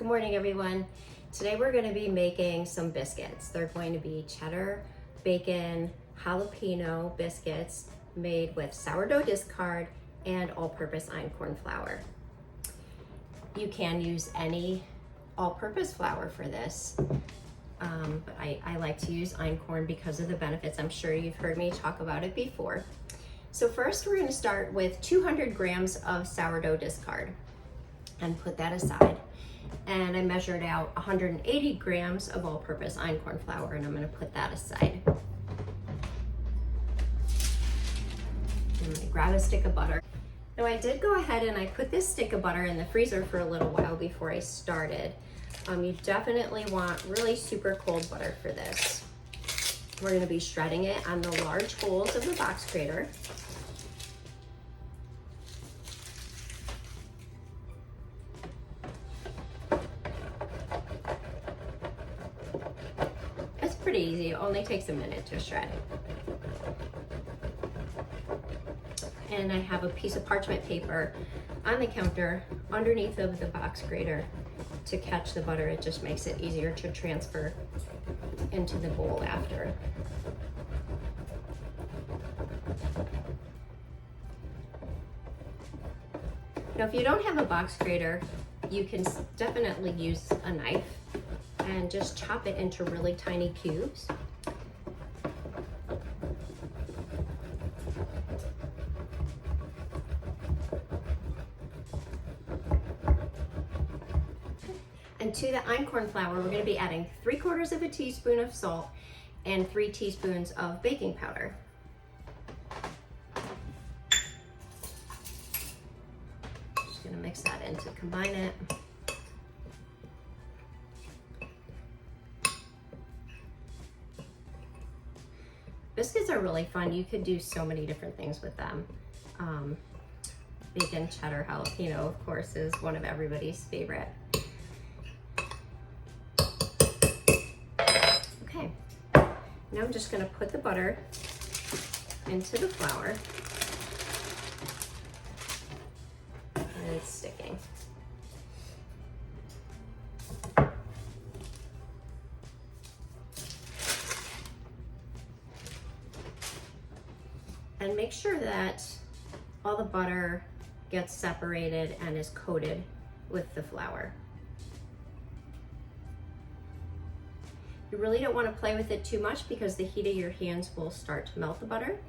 Good morning, everyone. Today we're going to be making some biscuits. They're going to be cheddar, bacon, jalapeno biscuits made with sourdough discard and all-purpose einkorn flour. You can use any all-purpose flour for this, but I like to use einkorn because of the benefits. I'm sure you've heard me talk about it before. So first we're going to start with 200 grams of sourdough discard and put that aside. And I measured out 180 grams of all-purpose einkorn flour, and I'm going to put that aside. I'm going to grab a stick of butter. Now I did go ahead and I put this stick of butter in the freezer for a little while before I started. You definitely want really super cold butter for this. We're going to be shredding it on the large holes of the box grater. Pretty easy, it only takes a minute to shred. And I have a piece of parchment paper on the counter underneath of the box grater to catch the butter. It just makes it easier to transfer into the bowl after. Now if you don't have a box grater, you can definitely use a knife and just chop it into really tiny cubes. And to the einkorn flour, we're going to be adding 3/4 of a teaspoon of salt and 3 teaspoons of baking powder. Just going to mix that in to combine it. Biscuits are really fun. You could do so many different things with them. Bacon, cheddar, jalapeno, of course, is one of everybody's favorite. Okay, now I'm just gonna put the butter into the flour. And it's sticking. And make sure that all the butter gets separated and is coated with the flour. You really don't want to play with it too much because the heat of your hands will start to melt the butter.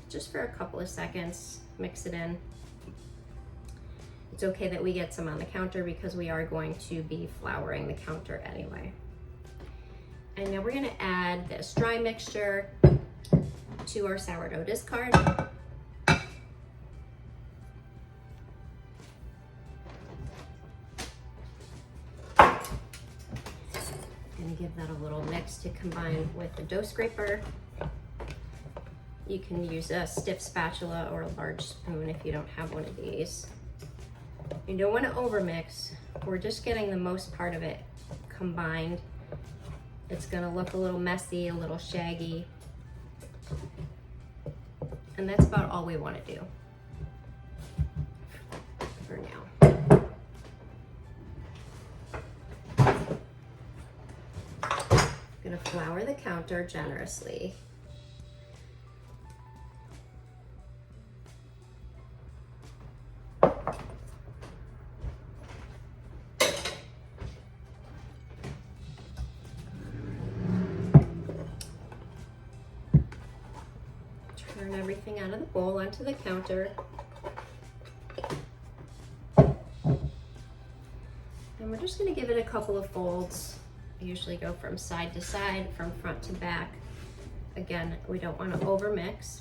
Just for a couple of seconds, mix it in. It's okay that we get some on the counter because we are going to be flouring the counter anyway. And now we're going to add this dry mixture to our sourdough discard. Going to give that a little mix to combine with the dough scraper. You can use a stiff spatula or a large spoon if you don't have one of these. You don't want to overmix. We're just getting the most part of it combined. It's gonna look a little messy, a little shaggy. And that's about all we wanna do for now. I'm gonna flour the counter generously. Turn everything out of the bowl onto the counter. And we're just going to give it a couple of folds. I usually go from side to side, from front to back. Again, we don't want to overmix.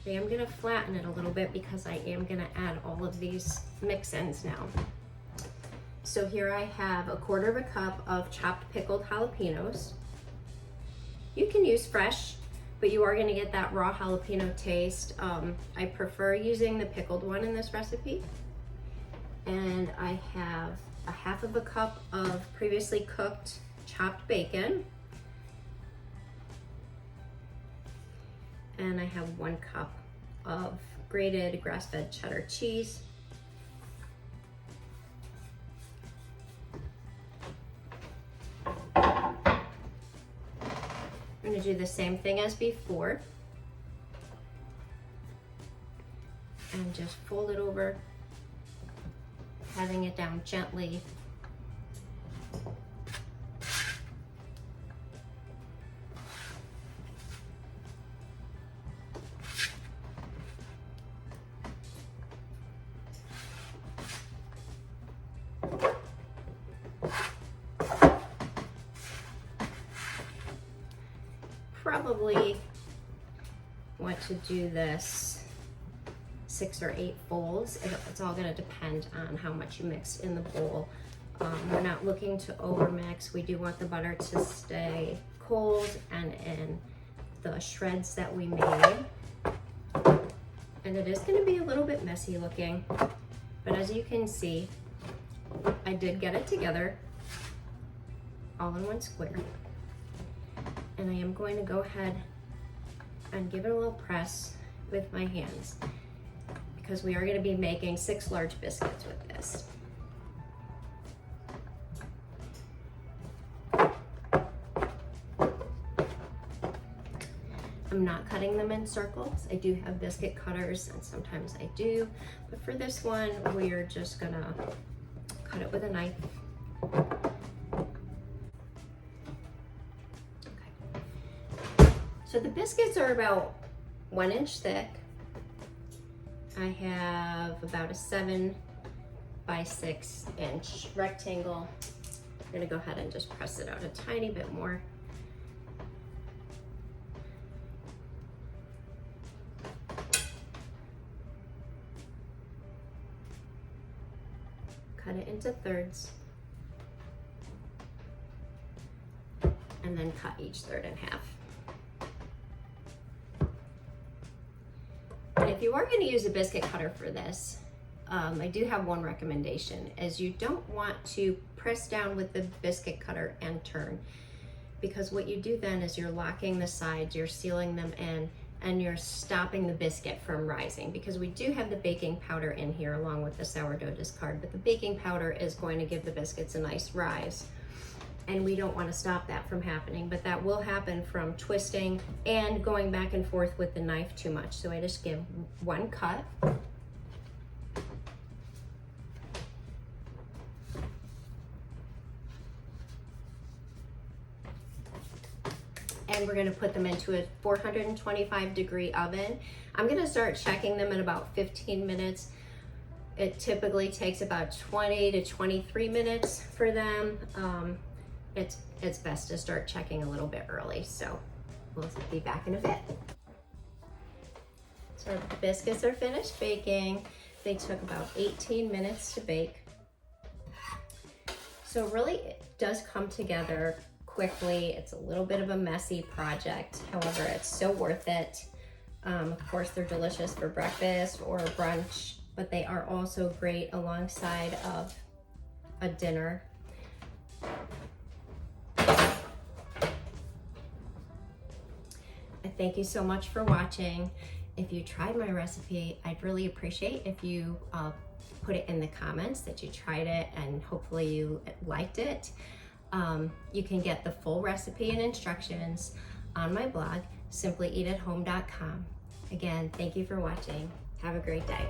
I am going to flatten it a little bit because I am going to add all of these mix-ins now. So here I have 1/4 cup of chopped pickled jalapenos. You can use fresh, but you are going to get that raw jalapeno taste. I prefer using the pickled one in this recipe. And I have 1/2 cup of previously cooked chopped bacon. And I have 1 cup of grated grass-fed cheddar cheese. gonna do the same thing as before. And just fold it over, patting it down gently. Probably want to do this 6 or 8 folds. It's all going to depend on how much you mix in the bowl. We're not looking to over mix. We do want the butter to stay cold and in the shreds that we made. And it is going to be a little bit messy looking, but as you can see, I did get it together all in one square. And I am going to go ahead and give it a little press with my hands, because we are going to be making 6 large biscuits with this. I'm not cutting them in circles. I do have biscuit cutters and sometimes I do, but for this one, we're just gonna cut it with a knife. Okay. So the biscuits are about 1 inch thick. I have about a 7 by 6 inch rectangle. I'm gonna go ahead and just press it out a tiny bit more. Cut it into thirds, and then cut each third in half. And if you are going to use a biscuit cutter for this, I do have one recommendation, is you don't want to press down with the biscuit cutter and turn, because what you do then is you're locking the sides, you're sealing them in, and you're stopping the biscuit from rising, because we do have the baking powder in here along with the sourdough discard, but the baking powder is going to give the biscuits a nice rise. And we don't want to stop that from happening, but that will happen from twisting and going back and forth with the knife too much. So I just give 1 cut. And we're going to put them into a 425-degree oven. I'm going to start checking them in about 15 minutes. It typically takes about 20 to 23 minutes for them. It's best to start checking a little bit early, so we'll be back in a bit. So the biscuits are finished baking. They took about 18 minutes to bake. So really it does come together quickly. It's a little bit of a messy project. However, it's so worth it. Of course, they're delicious for breakfast or brunch, but they are also great alongside of a dinner. I thank you so much for watching. If you tried my recipe, I'd really appreciate if you put it in the comments that you tried it and hopefully you liked it. You can get the full recipe and instructions on my blog, simplyeatathome.com. Again, thank you for watching. Have a great day.